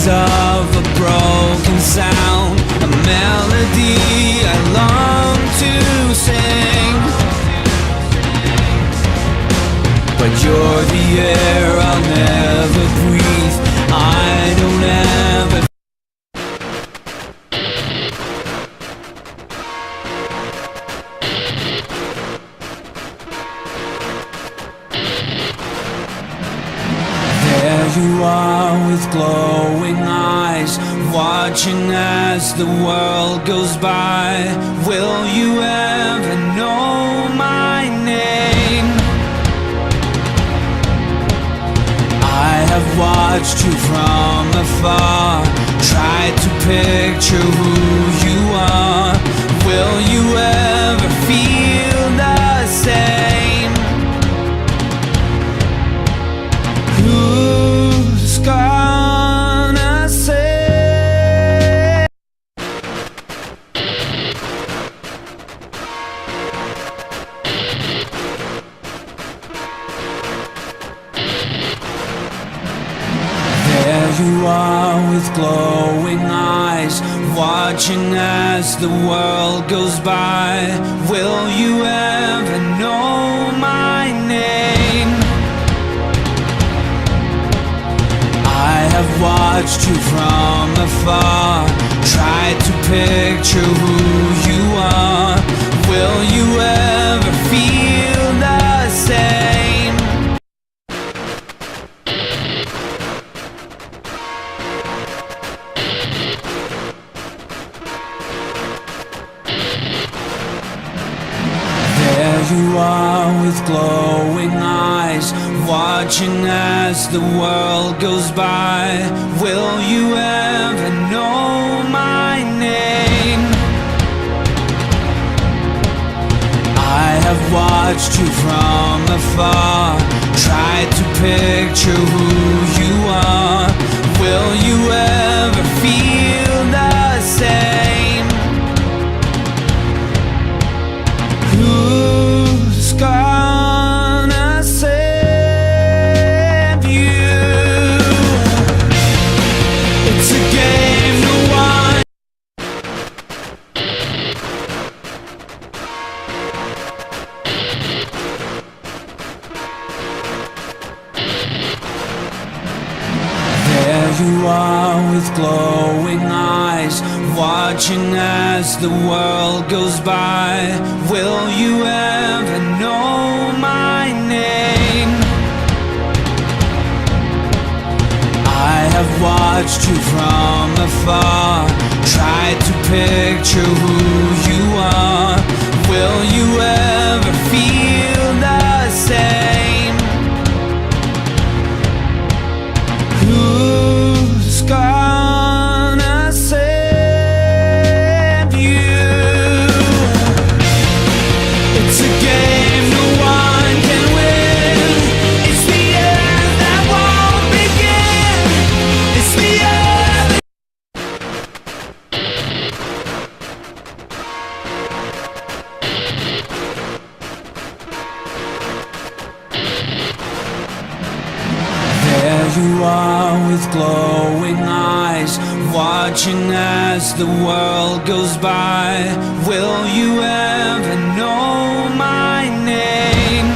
of a broken sound, a melody I long to sing. But you're the air I'll never breathe. I don't ever. There you are with glowing eyes, watching as the world goes by. Will you ever know my name? I have watched you from afar, tried to picture who you are. Will you ever feel the same? Who's gonna say? There you are with glowing eyes, watching as the world goes by. Will you ever know my name? I have watched you from afar, tried to picture who you are. Will you ever feel the same? There you are with glowing eyes, watching as the world goes by. Will you ever know my name? I have watched you from afar, tried to picture who you are. Will you ever feel the same? Who's gonna save you? It's a game no one. There you are with glowing eyes, watching as the world goes by. Will you ever know my name? I have watched you from afar, tried to picture who you are. Will you ever feel the same? Who's gonna save you? It's a game no one can win. It's the end that won't begin. It's the end. There you are with glowing eyes, watching as the world goes by. Will you ever know my name?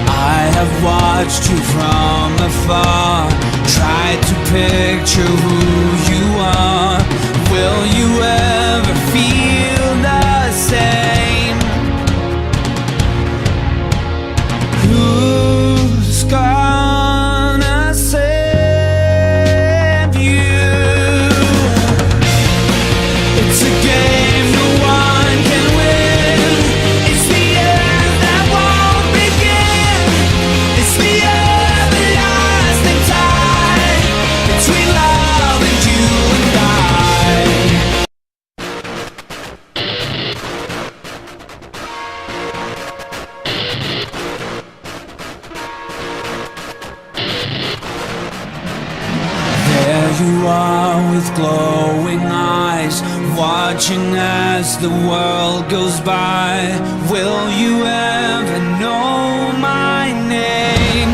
I have watched you from afar, tried to picture who you are. Will you ever feel the same? Who's gonna save you? It's a game no one can win. It's the end that won't begin. It's the everlasting tie between love and you and I. There you are with glowing eyes, watching as the world goes by. Will you ever know my name?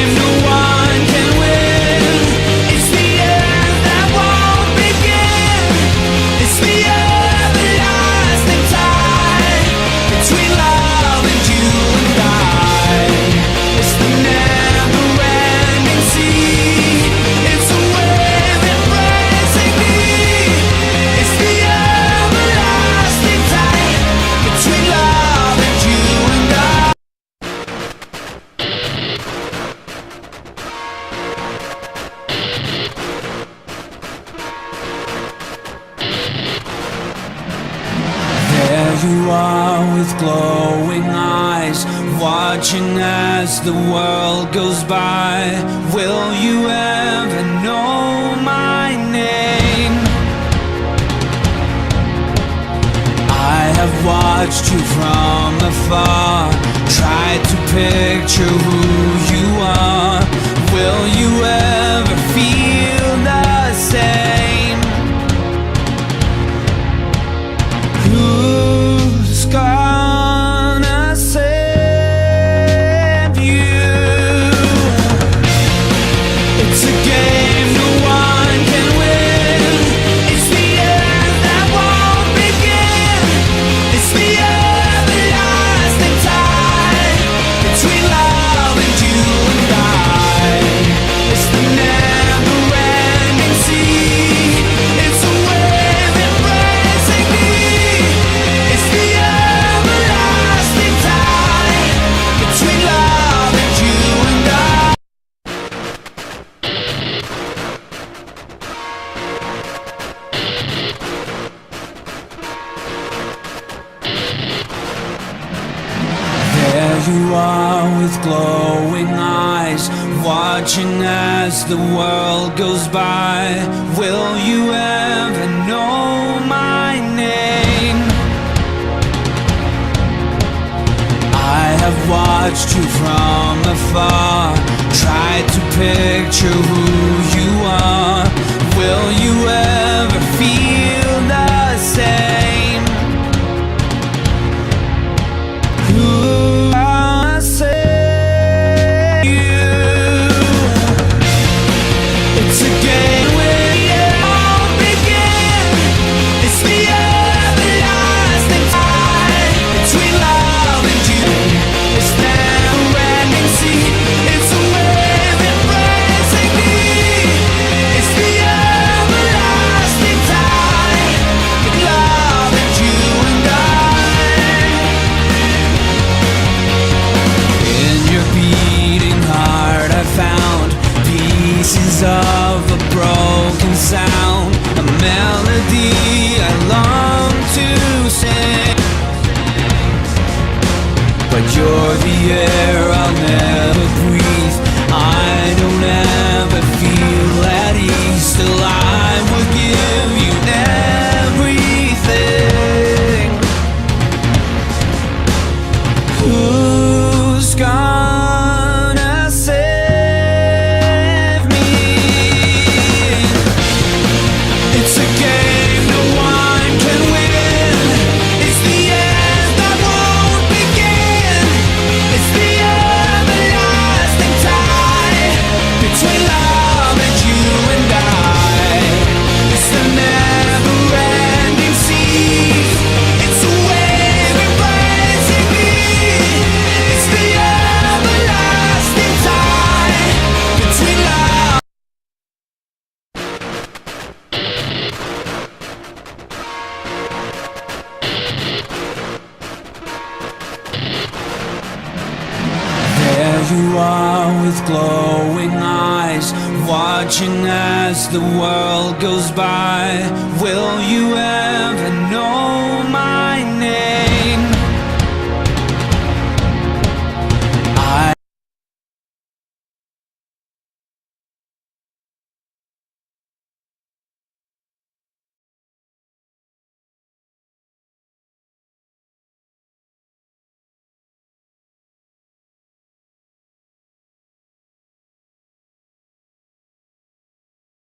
game no one can win. It's the end that won't begin. It's the everlasting tie between love and you and I. It's the never-ending sea. It's a wave embracing me. It's the everlasting tie between love and you and I. There you are with glowing eyes, watching as the world goes by. Will you ever know my name? I have watched you from afar, tried to picture who you are. Will you ever feel the same? Who's gonna save you? It's a game watching as the world goes by. Will you ever know my name? I have watched you from afar, tried to picture who you are. Will you ever feel the same? Who I say you? It's a game where you all begin. It's the everlasting tie between love and you. It's never ending sea. It's a wave embracing me. It's the everlasting tie with love and you and I. In your beating heart I found pieces of a broken sound, a melody I long to sing. But you're the air I'll never breathe. I don't ever feel at ease till I will give you everything. Who's gonna save me? It's a game no one can win. It's the end that won't begin. It's the everlasting tie between love and you and I. It's the never-ending sea. It's a wave embracing me. It's the everlasting tie between love. There you are with glowing eyes, watching as the world goes by. Will you ever know